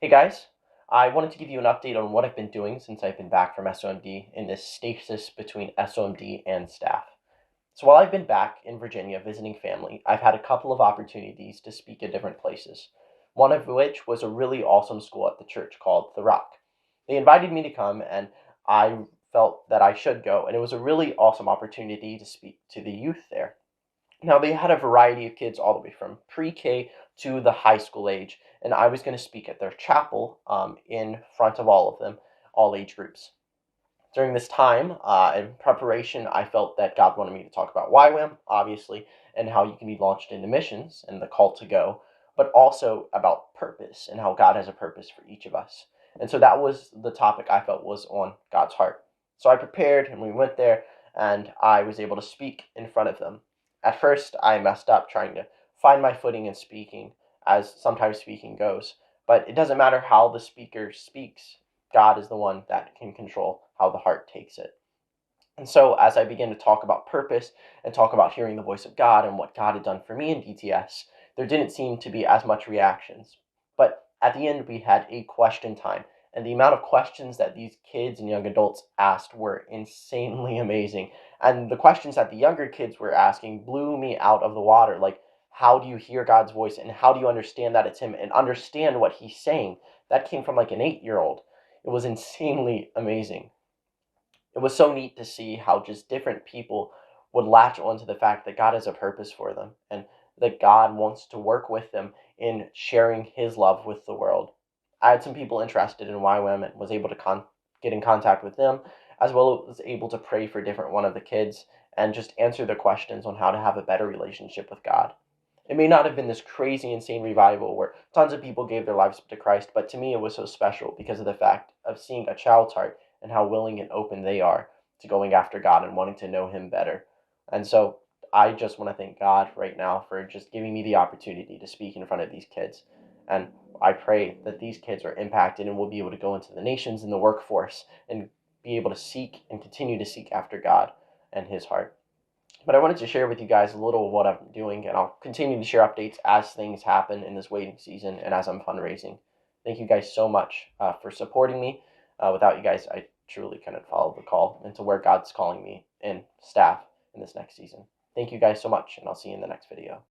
Hey guys, I wanted to give you an update on what I've been doing since I've been back from SOMD in this stasis between SOMD and staff. So while I've been back in Virginia visiting family, I've had a couple of opportunities to speak at different places. One of which was a really awesome school at the church called The Rock. They invited me to come and I felt that I should go, and it was a really awesome opportunity to speak to the youth there. Now, they had a variety of kids all the way from pre-K to the high school age, and I was going to speak at their chapel in front of all of them, all age groups. During this time, in preparation, I felt that God wanted me to talk about YWAM, obviously, and how you can be launched into missions and the call to go, but also about purpose and how God has a purpose for each of us. And so that was the topic I felt was on God's heart. So I prepared and we went there, and I was able to speak in front of them. At first, I messed up trying to find my footing in speaking, as sometimes speaking goes. But it doesn't matter how the speaker speaks, God is the one that can control how the heart takes it. And so, as I began to talk about purpose and talk about hearing the voice of God and what God had done for me in DTS, there didn't seem to be as much reactions. But at the end, we had a question time. And the amount of questions that these kids and young adults asked were insanely amazing. And the questions that the younger kids were asking blew me out of the water. Like, how do you hear God's voice and how do you understand that it's Him and understand what He's saying? That came from like an 8-year-old. It was insanely amazing. It was so neat to see how just different people would latch onto the fact that God has a purpose for them and that God wants to work with them in sharing His love with the world. I had some people interested in YWAM and was able to get in contact with them, as well as able to pray for different one of the kids and just answer their questions on how to have a better relationship with God. It may not have been this crazy, insane revival where tons of people gave their lives to Christ, but to me it was so special because of the fact of seeing a child's heart and how willing and open they are to going after God and wanting to know Him better. And so I just want to thank God right now for just giving me the opportunity to speak in front of these kids. And I pray that these kids are impacted and will be able to go into the nations and the workforce and be able to seek and continue to seek after God and His heart. But I wanted to share with you guys a little of what I'm doing, and I'll continue to share updates as things happen in this waiting season and as I'm fundraising. Thank you guys so much for supporting me. Without you guys, I truly couldn't follow the call into where God's calling me and staff in this next season. Thank you guys so much, and I'll see you in the next video.